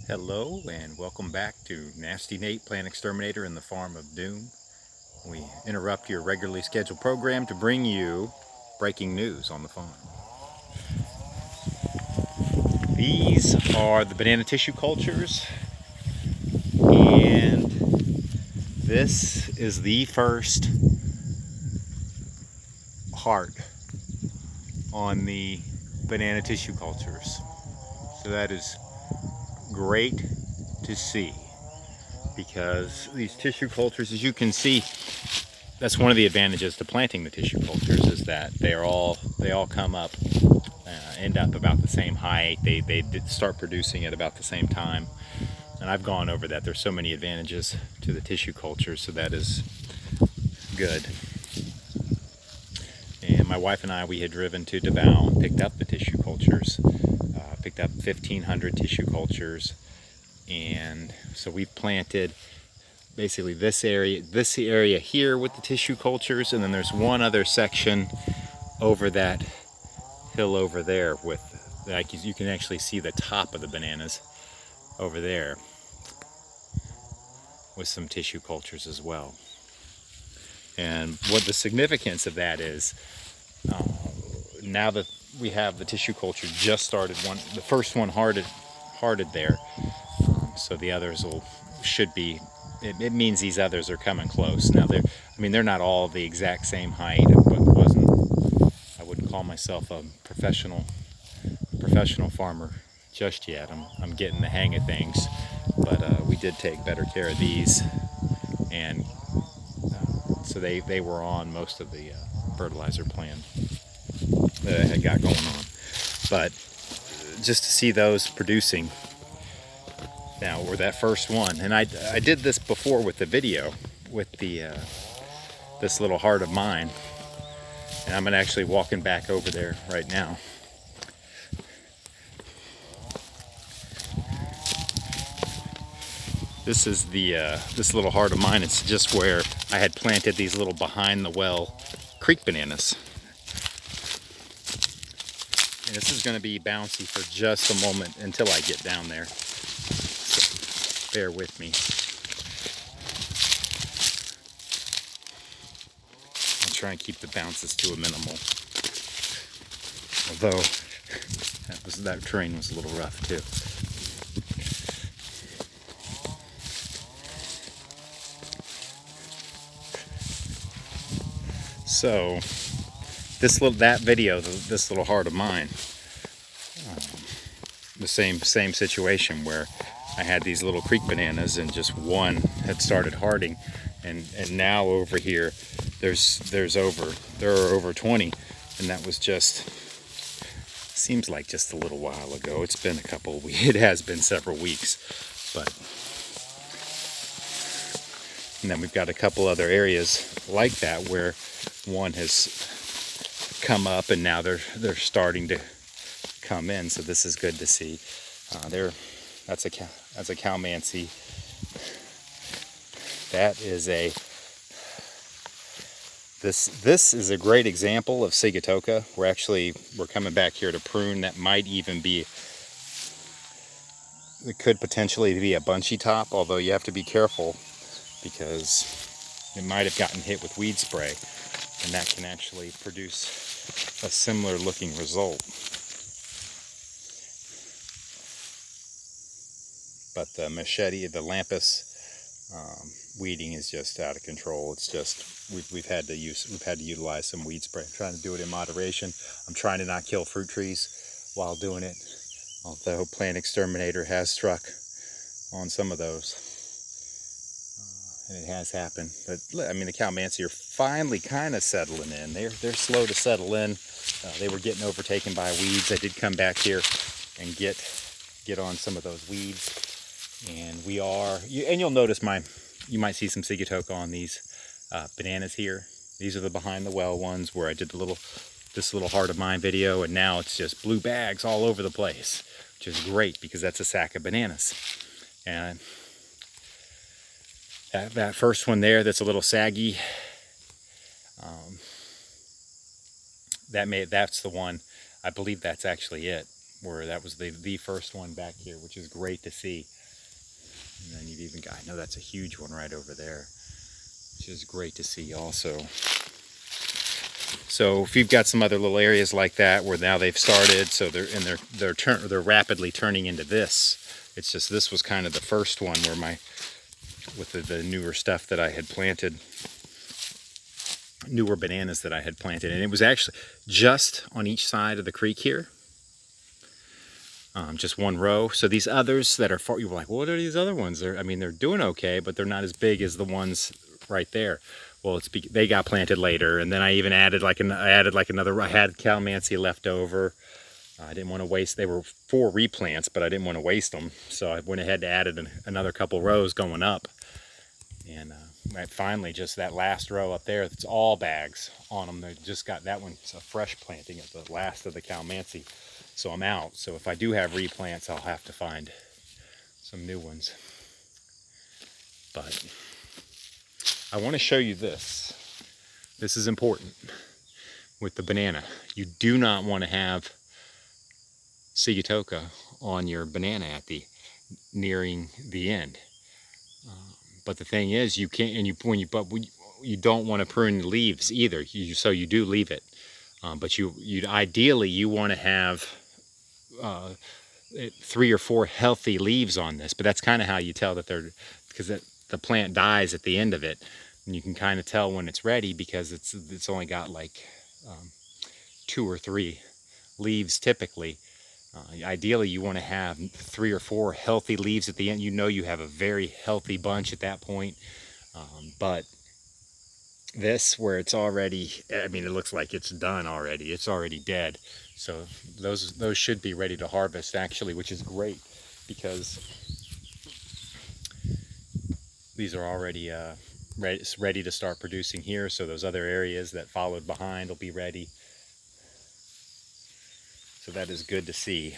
Hello and welcome back to Nasty Nate, Plant Exterminator in the Farm of Doom. We interrupt your regularly scheduled program to bring you breaking news on the farm. These are the banana tissue cultures, and this is the first heart on the banana tissue cultures. So that is great to see, because these tissue cultures, as you can see, that's one of the advantages to planting the tissue cultures, is that they all come up, end up about the same height. They start producing at about the same time, and I've gone over that. There's so many advantages to the tissue cultures, so that is good. And my wife and I, we had driven to Davao and picked up the tissue cultures, picked up 1,500 tissue cultures, and so we've planted basically this area here with the tissue cultures, and then there's one other section over that hill over there with, like, you can actually see the top of the bananas over there with some tissue cultures as well. And what the significance of that is, now that we have the tissue culture just started, the first one hearted there, so the others should be. It means these others are coming close. Now they're not all the exact same height, but I wouldn't call myself a professional farmer just yet. I'm getting the hang of things, but we did take better care of these, and so they were on most of the fertilizer plan that I had got going on. But just to see those producing now, or that first one, and I did this before with the video with the this little heart of mine, and I'm actually walking back over there right now. This is this little heart of mine. It's just where I had planted these little behind the well creek bananas. And this is going to be bouncy for just a moment until I get down there. So bear with me. I'll try and keep the bounces to a minimal. Although that terrain was a little rough too. So this little heart of mine, the same situation where I had these little creek bananas and just one had started hearting, and now over here there are over 20, and that was just, seems like just a little while ago. It's been it has been several weeks, but. And then we've got a couple other areas like that where one has come up and now they're starting to come in. So this is good to see. That's a calamansi. That is this is a great example of sigatoka. We're coming back here to prune. That might even be, it could potentially be a bunchy top, although you have to be careful, because it might have gotten hit with weed spray, and that can actually produce a similar looking result. But the machete, the Lampus weeding is just out of control. It's just we've had to utilize some weed spray. I'm trying to do it in moderation. I'm trying to not kill fruit trees while doing it, although Plant Exterminator has struck on some of those. And it has happened. But I mean, the calamansi are finally kind of settling in. They're slow to settle in. They were getting overtaken by weeds. I did come back here and get on some of those weeds, and you'll notice you might see some sigatoka on these bananas here. These are the behind the well ones where I did this little heart of mine video, and now it's just blue bags all over the place, which is great because that's a sack of bananas. And that first one there that's a little saggy, that's the one. I believe that's actually it. where that was the first one back here, which is great to see. And then you've even got, I know that's a huge one right over there, which is great to see also. So if you've got some other little areas like that where now they've started, so they're rapidly turning into this. It's just this was kind of the first one where with the newer stuff that I had planted, newer bananas that I had planted, and it was actually just on each side of the creek here. Just one row. So these others that are far, you were like, what are these other ones? I mean, they're doing okay, but they're not as big as the ones right there. Well, they got planted later, and then I even added another. I had calamansi left over. I didn't want to waste. They were 4 replants, but I didn't want to waste them, so I went ahead and added another couple rows going up. And finally, just that last row up there, it's all bags on them. They just got that one. It's a fresh planting of the last of the calamansi. So I'm out. So if I do have replants, I'll have to find some new ones. But I want to show you this. This is important with the banana. You do not want to have Sigatoka on your banana at nearing the end. But the thing is, you can't, and you don't want to prune the leaves either. So you do leave it. But ideally you want to have 3 or 4 healthy leaves on this. But that's kind of how you tell that because the plant dies at the end of it, and you can kind of tell when it's ready because it's only got like 2 or 3 leaves typically. Ideally, you want to have 3 or 4 healthy leaves at the end. You know you have a very healthy bunch at that point. But this, where it's already, I mean, it looks like it's done already. It's already dead. So those should be ready to harvest actually, which is great because these are already ready to start producing here. So those other areas that followed behind will be ready. So that is good to see.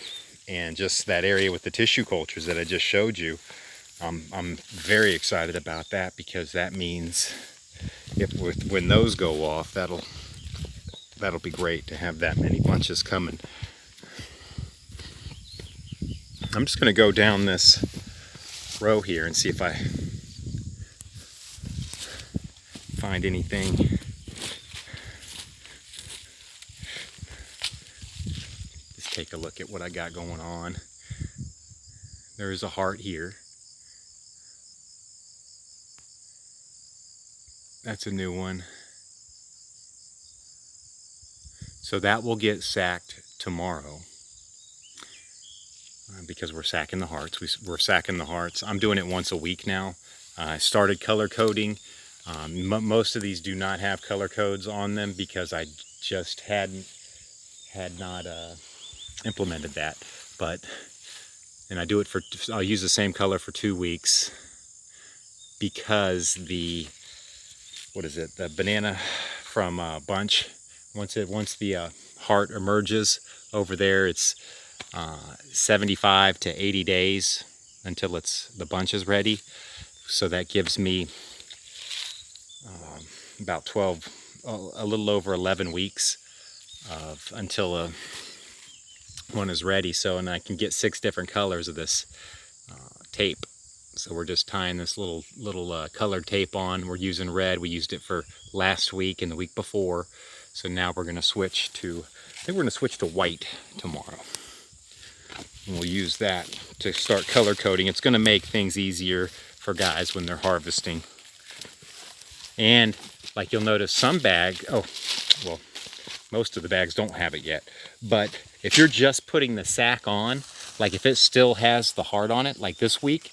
And just that area with the tissue cultures that I just showed you, I'm very excited about that because that means when those go off, that'll be great to have that many bunches coming. I'm just going to go down this row here and see if I find anything. Take a look at what I got going on. There is a heart here. That's a new one. So that will get sacked tomorrow because we're sacking the hearts. We're sacking the hearts. I'm doing it once a week now. I started color coding. Most of these do not have color codes on them because I just had not implemented that. And I do it I'll use the same color for 2 weeks because the banana from bunch, once the heart emerges over there, it's 75 to 80 days until the bunch is ready. So that gives me about 12, a little over 11 weeks until one is ready. And I can get 6 different colors of this tape. So we're just tying this little colored tape on. We're using red. We used it for last week and the week before. So now we're going to switch to, I think we're going to switch to white tomorrow. And we'll use that to start color coding. It's going to make things easier for guys when they're harvesting. And like you'll notice some most of the bags don't have it yet. But if you're just putting the sack on, like if it still has the heart on it, like this week,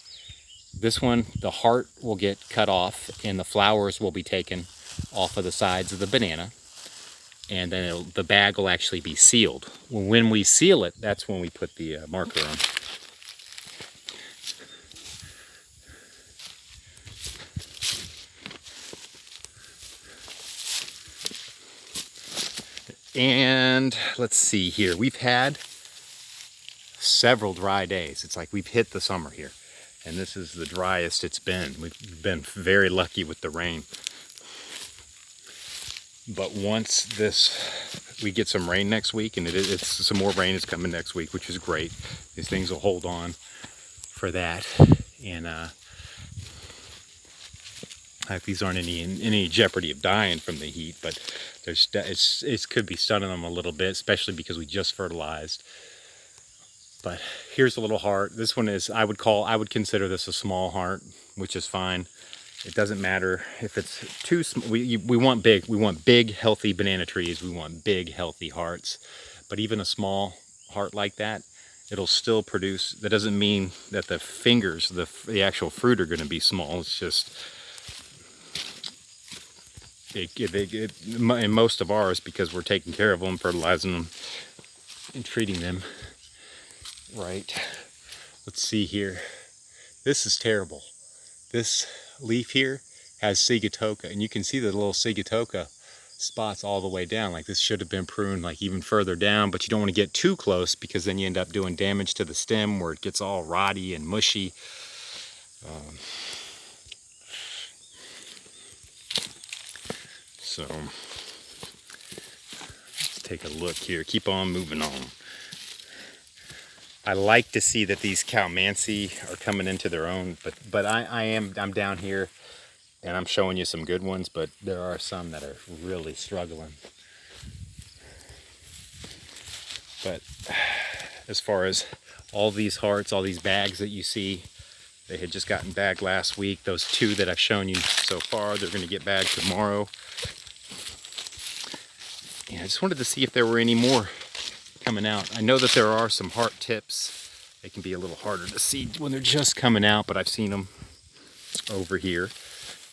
this one, the heart will get cut off and the flowers will be taken off of the sides of the banana. And then the bag will actually be sealed. When we seal it, that's when we put the marker on. And let's see here. We've had several dry days. It's like we've hit the summer here. And this is the driest it's been. We've been very lucky with the rain. But once we get some rain next week, and it's some more rain is coming next week, which is great. These things will hold on for that, and these aren't in any jeopardy of dying from the heat, but it could be stunning them a little bit, especially because we just fertilized. But here's a little heart. This one is, I would consider this a small heart, which is fine. It doesn't matter if it's too small. We want big, healthy banana trees. We want big, healthy hearts. But even a small heart like that, it'll still produce. That doesn't mean that the fingers, the actual fruit, are going to be small. It's just in most of ours, because we're taking care of them, fertilizing them, and treating them right. Let's see here. This is terrible. This leaf here has sigatoka, and you can see the little sigatoka spots all the way down. Like, this should have been pruned like even further down, but you don't want to get too close, because then you end up doing damage to the stem where it gets all rotty and mushy. So let's take a look here. Keep on moving on. I like to see that these calamansi are coming into their own, but I'm down here and I'm showing you some good ones, but there are some that are really struggling. But as far as all these hearts, all these bags that you see, they had just gotten bagged last week. Those 2 that I've shown you so far, they're going to get bagged tomorrow. And I just wanted to see if there were any more coming out. I know that there are some heart tips. They can be a little harder to see when they're just coming out, but I've seen them over here.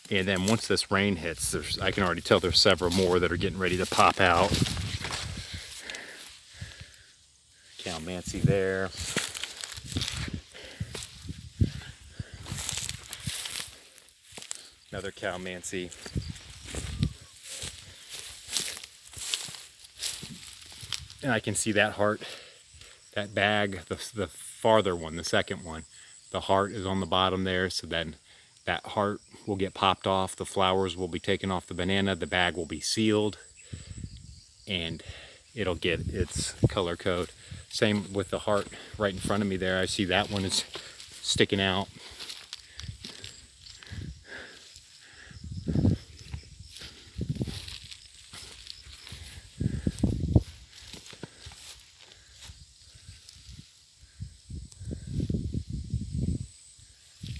And then once this rain hits, I can already tell there's several more that are getting ready to pop out. Calamansi there. Another calamansi. And I can see that heart, that bag, the farther one, the second one. The heart is on the bottom there, so then that heart will get popped off. The flowers will be taken off the banana. The bag will be sealed, and it'll get its color code. Same with the heart right in front of me there. I see that one is sticking out.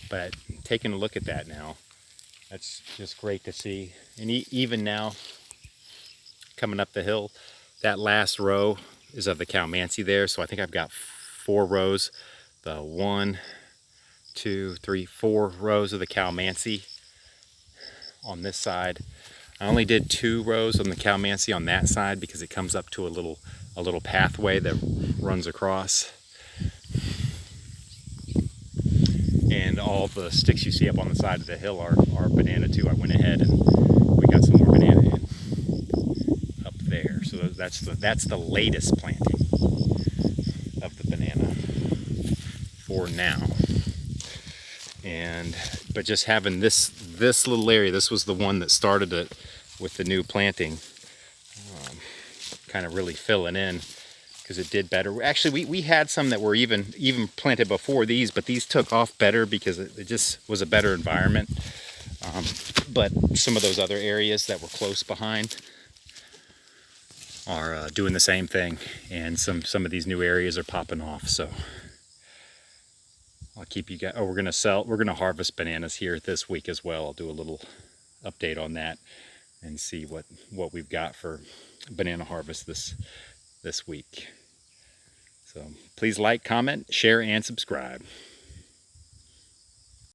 But taking a look at that now, that's just great to see. And even now, coming up the hill, that last row is of the calamansi there. So I think I've got 4 rows. The 1, 2, 3, 4 rows of the calamansi on this side. I only did 2 rows on the calamansi on that side because it comes up to a little pathway that runs across. And all the sticks you see up on the side of the hill are banana too. I went ahead and we got some more banana in up there. So that's the latest planting of the banana for now. But just having this little area, this was the one that started it with the new planting, kind of really filling in, because it did better. Actually, we had some that were even planted before these, but these took off better because it just was a better environment. But some of those other areas that were close behind are doing the same thing, and some of these new areas are popping off. So I'll keep you guys. Oh, we're gonna harvest bananas here this week as well. I'll do a little update on that and see what we've got for banana harvest this week. So please like, comment, share, and subscribe.